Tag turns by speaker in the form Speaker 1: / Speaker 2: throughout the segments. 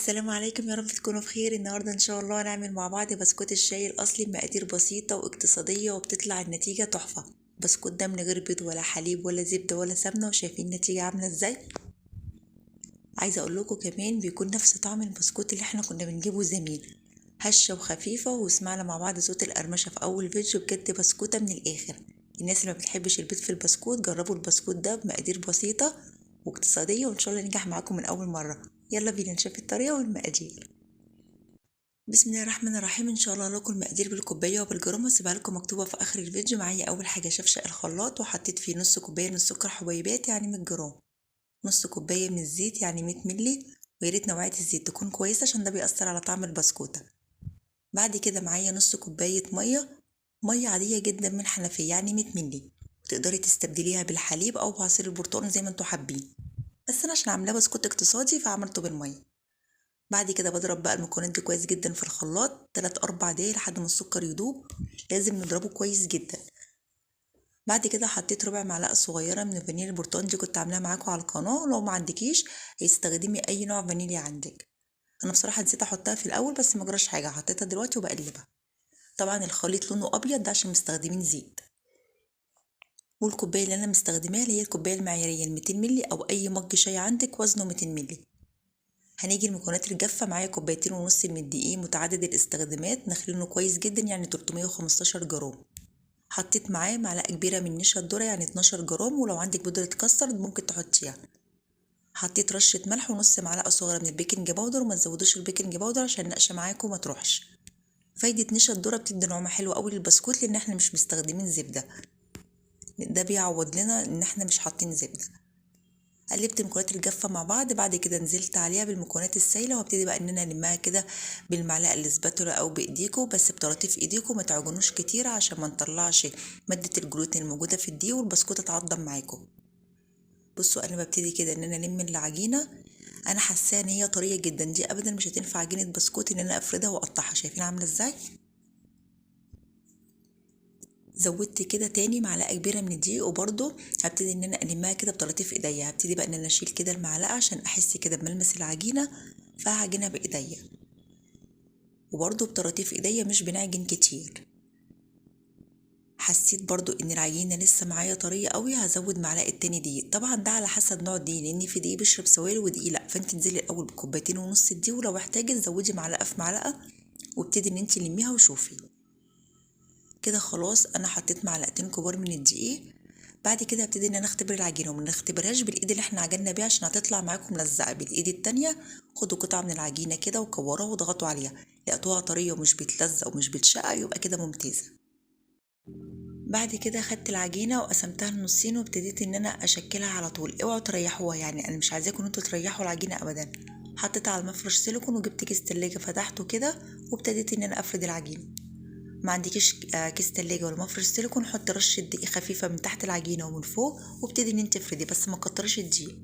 Speaker 1: السلام عليكم، يا رب تكونوا بخير. النهاردة ان شاء الله هنعمل مع بعض بسكوت الشاي الاصلي بمقادير بسيطة واقتصادية، وبتطلع النتيجة تحفة. بسكوت ده من غير بيض ولا حليب ولا زبدة ولا سمنة، وشايفين النتيجة عاملة ازاي. عايزة اقول لكم كمان بيكون نفس طعم البسكوت اللي احنا كنا بنجيبه زمان، هشة وخفيفة. وسمعنا مع بعض صوت القرمشة في اول فيديو، بجد بسكوتة من الاخر. الناس اللي ما بتحبش البيض في البسكوت جربوا البسكوت ده بمقادير بسيطة واقتصادية، وان شاء الله ينجح معاكم من اول مرة. يلا بينا نشوف الطريقة والمقادير. بسم الله الرحمن الرحيم. ان شاء الله لكم المقادير بالكوبايه وبالجرام، هسيبها لكم مكتوبه في اخر الفيديو. معايا اول حاجه شفشق الخلاط، وحطيت فيه نص كوبايه من السكر حبيبات يعني 100 جرام، نص كوبايه من الزيت يعني 100 مللي، ويا ريت نوعيه الزيت تكون كويسه عشان ده بيأثر على طعم البسكوته. بعد كده معايا نص كوبايه ميه عاديه جدا من الحنفيه يعني 100 مللي، تقدري تستبدليها بالحليب او بعصير البرتقال زي ما انتوا حابين، بس انا عشان عاملاه بسكوت اقتصادي فعملته بالميه. بعد كده بضرب بقى المكونات دي كويس جدا في الخلاط 3 4 دقايق لحد ما السكر يدوب، لازم نضربه كويس جدا. بعد كده حطيت ربع معلقه صغيره من فانيليا البرتقال، دي كنت عاملاها معاكم على القناه، لو ما عندكيش استخدمي اي نوع فانيليا عندك. انا بصراحه نسيت احطها في الاول بس ما جراش حاجه، حطيتها دلوقتي وبقلبها. طبعا الخليط لونه ابيض ده عشان مستخدمين زيت. والكوبايه اللي انا مستخدماها اللي هي الكوبايه المعياريه 200 مللي، او اي مج شاي عندك وزنه 200 مللي. هنيجي المكونات الجافة، معايا كوبايتين ونص من الدقيق متعدد الاستخدامات نخلينه كويس جدا يعني 315 جرام. حطيت معاه معلقة كبيرة من نشا الذرة يعني 12 جرام، ولو عندك بودرة كاسترد ممكن تحطيها. حطيت رشة ملح ونص معلقة صغيرة من البيكنج باودر، وما تزودوش البيكنج باودر عشان النقشة معاكم ما تروحش. فايدة نشا الذرة بتدي نعومة حلوة قوي للبسكوت، لان احنا مش مستخدمين زبدة، ده بيعوض لنا ان احنا مش حاطين زبدة. قلبت المكونات الجافه مع بعض، بعد كده نزلت عليها بالمكونات السايله، وابتدي بقى ان انا المها كده بالمعلقه الاسباتولا او بايديكم، بس بطراطيف ايديكم، ما تعجنوش كتير عشان ما نطلعش ماده الجلوتين الموجوده في الدقيق والبسكوته تعضم معاكم. بصوا انا ببتدي كده ان انا الم العجينه، انا حاساها ان هي طريه جدا، دي ابدا مش هتنفع عجينه بسكوت ان انا افردها واقطعها. شايفين عامله ازاي؟ زودت كده تاني معلقه كبيره من الدقيق، وبرده هبتدي ان انا المها كده بطراطيف ايديا. هبتدي بقى ان انا اشيل كده المعلقه عشان احس كده بملمس العجينه، فهعجنها بايديا. وبرده بطراطيف ايديا مش بنعجن كتير. حسيت برضو ان العجينه لسه معايا طريه قوي، هزود معلقه تاني دقيق. طبعا ده على حسب نوع الدقيق، لان في دقيق بيشرب سوائل ودقيق لا، فانت تنزلي الاول بكوبايتين ونص الدقيق، ولو احتاجت زودي معلقه في معلقه، وابتدي ان انت لميها وشوفي. كده خلاص انا حطيت معلقتين كبار من الدقيق. بعد كده هبتدي ان انا اختبر العجينه، وما نختبرهاش بالايد اللي احنا عجننا بيها عشان هتطلع معاكم ملزقه. بالايد التانية خدوا قطعه من العجينه كده وكوروها واضغطوا عليها، لقيتوها طريه ومش بتلزق ومش بتشقق، يبقى كده ممتازه. بعد كده خدت العجينه وقسمتها لنصين، وابتديت ان انا اشكلها على طول. اوعوا تريحوها، يعني انا مش عايزاكم انتوا تريحوا العجينه ابدا. حطيتها على المفرش سيليكون، وجبت كيس تلاجة فتحته كده، وابتديت ان انا افرد العجينه. ما عندكيش كيس تلاجة ولا مفرش سيليكون، حط رشة دقيق خفيفة من تحت العجينة ومن فوق، وابتدي ان انت تفردي، بس ما تكتريش الدقيق.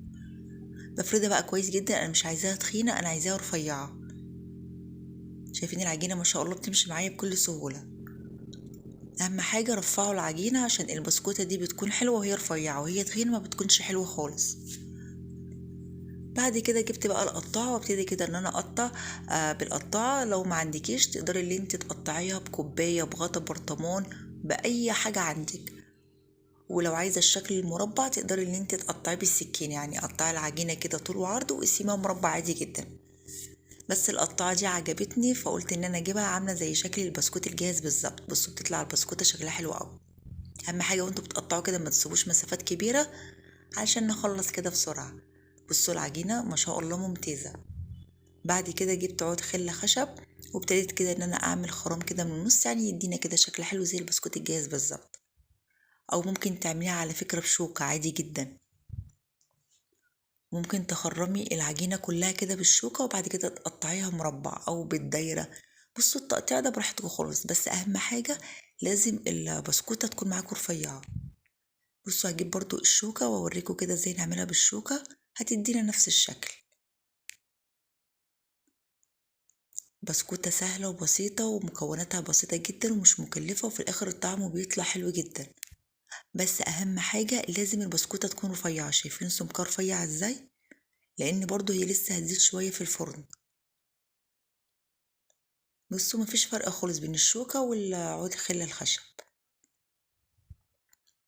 Speaker 1: بفردها بقى كويس جدا، انا مش عايزاها تخينة، انا عايزاها رفيعة. شايفين العجينة ما شاء الله بتمشي معايا بكل سهولة. اهم حاجة رفعوا العجينة عشان البسكوتة دي بتكون حلوة وهي رفيعة، وهي تخينة ما بتكونش حلوة خالص. بعد كده جبت بقى القطاعة، وابتدي كده ان انا اقطع بالقطاعة. لو ما عندكيش تقدري اللي انت تقطعيها بكوباية، بغطا برطمان، بأي حاجة عندك. ولو عايزه الشكل المربع تقدري ان انت تقطعيه بالسكين، يعني قطعي العجينه كده طول وعرض وقسميها مربع عادي جدا. بس القطعه دي عجبتني فقلت ان انا اجيبها عامله زي شكل البسكوت الجاهز بالظبط. بصوا بتطلع البسكوته شكلها حلو قوي. اهم حاجه وانتوا بتقطعوا كده ما تسيبوش مسافات كبيره علشان نخلص كده بسرعه. بصوا العجينه ما شاء الله ممتازه. بعد كده جبت عود خل خشب، وابتديت كده ان انا اعمل خرام كده من النص، يعني يدينا كده شكل حلو زي البسكوت الجاهز بالظبط. او ممكن تعمليها على فكرة بشوكة عادي جدا. ممكن تخرمي العجينة كلها كده بالشوكة، وبعد كده تقطعيها مربع او بالدايرة. بصوا التقطيع ده براحتكم خالص، بس اهم حاجة لازم البسكوتة تكون معاكم رفيعة. بصوا هجيب برضو الشوكة واوريكم كده ازاي نعملها بالشوكة، هتدينا نفس الشكل. بسكوتة سهلة وبسيطة ومكوناتها بسيطة جدا ومش مكلفة، وفي الاخر الطعم بيطلع حلو جدا. بس اهم حاجة لازم البسكوتة تكون رفيعة. شايفين سمكها رفيع ازاي؟ لان برضو هي لسه هتزيد شوية في الفرن. بصوا مفيش فرق خالص بين الشوكة والعود خل الخشب.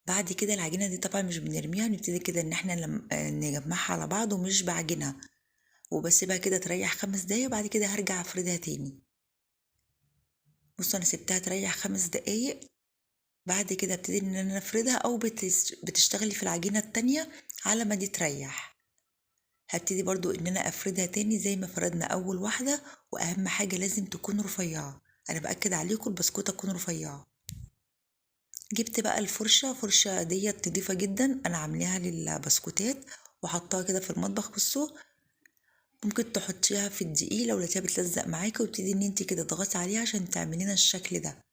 Speaker 1: بعد كده العجينة دي طبعا مش بنرميها، نبتدي كده ان احنا نجمعها على بعض ومش بعجنها، وبسيبها كده تريح 5 دقايق وبعد كده هرجع افردها تاني. بصوا انا سبتها تريح 5 دقايق، بعد كده ابتدي ان انا افردها، او بتشتغلي في العجينة التانية على ما دي تريح. هبتدي برضو ان انا افردها تاني زي ما فردنا اول واحدة، واهم حاجة لازم تكون رفيعة، انا باكد عليكم البسكوتة تكون رفيعة. جبت بقى فرشة ديت نضيفة جدا، انا عاملاها للبسكوتات وحطها كده في المطبخ. بصوا ممكن تحطيها في الدقيق لو لقيتيها بتلزق معاكي، وتبتدي ان انت كده تضغطي عليها عشان تعملينا الشكل ده.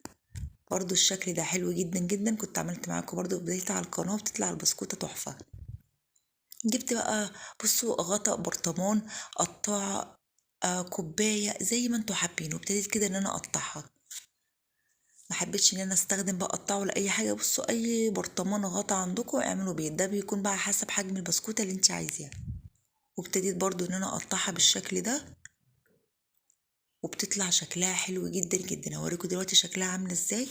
Speaker 1: برضو الشكل ده حلو جدا جدا، كنت عملت معاكم برضو بداية على القناة، بتطلع البسكوتة تحفة. جبت بقى بصوا غطا برطمان، قطاعة، كوباية، زي ما انتوا حابين، وابتديت كده ان انا اقطعها. ما حبيتش ان انا استخدم بقى قطعه ولا اي حاجه. بصوا اي برطمان غطا عندكم اعملوا بيه، ده بيكون بقى حسب حجم البسكوته اللي انت عايزاها. وابتديت برضو ان انا اقطعها بالشكل ده، وبتطلع شكلها حلو جدا جدا. هوريكم دلوقتي شكلها عامله ازاي.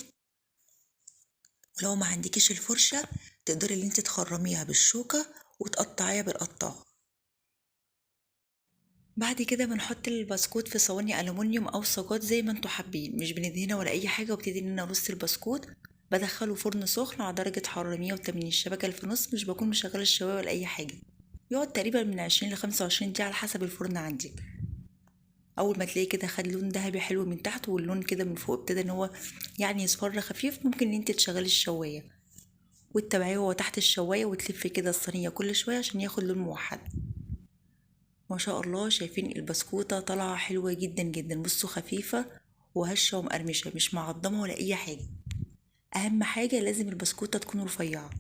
Speaker 1: ولو ما عندكيش الفرشه تقدري ان انت تخرميها بالشوكه وتقطعيها بالقطاعه. بعد كده بنحط البسكوت في صواني ألمونيوم أو صاجات زي ما انتوا حابين، مش بندهنها ولا أي حاجة. وابتدي إن أنا أرص البسكوت، بدخله فرن سخن على درجة حرارة 180. الشبكة اللي في النص مش بكون مشغلة الشواية ولا أي حاجة، يقعد تقريبا من 20 ل25 دقيقة على حسب الفرن عندك. أول ما تلاقيه كده خد لون ذهبي حلو من تحت، واللون كده من فوق ابتدى إن هو يعني يصفر خفيف، ممكن إن انت تشغلي الشواية وتتابعيه وهو تحت الشواية، وتلفي كده الصينية كل شوية عشان ياخد لون موحد. ما شاء الله، شايفين البسكوتة طالعة حلوة جدا جدا. بصوا خفيفة وهشة ومقرمشة، مش معضمة ولا أي حاجة. أهم حاجة لازم البسكوتة تكون رفيعة.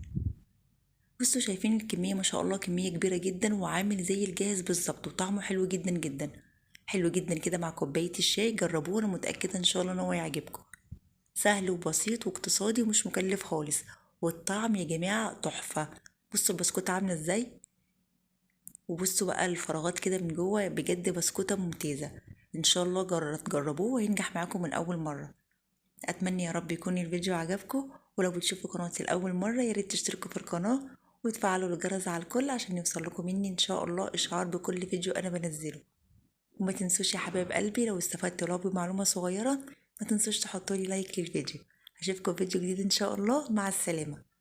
Speaker 1: بصوا شايفين الكمية، ما شاء الله كمية كبيرة جدا، وعامل زي الجاهز بالظبط، وطعمه حلو جدا جدا. حلو جدا كده مع كوباية الشاي، جربوه، أنا متأكدة إن شاء الله إن هو يعجبكم. سهل وبسيط واقتصادي ومش مكلف خالص، والطعم يا جماعة تحفة. بصوا البسكوتة عاملة ازاي، وبصوا بقى الفراغات كده من جوه، بجد بسكوتة ممتازة. ان شاء الله تجربوه وينجح معاكم من اول مرة. اتمنى يا رب يكون الفيديو عجبكم، ولو بتشوفوا قناتي لاول مرة ياريت تشتركوا في القناة وتفعلوا الجرس على الكل عشان يوصل لكم مني ان شاء الله اشعار بكل فيديو انا بنزله. وما تنسوش يا حبايب قلبي لو استفدتوا لو بمعلومة صغيرة، ما تنسوش تحطوا لي لايك للفيديو. اشوفكم في فيديو جديد ان شاء الله، مع السلامة.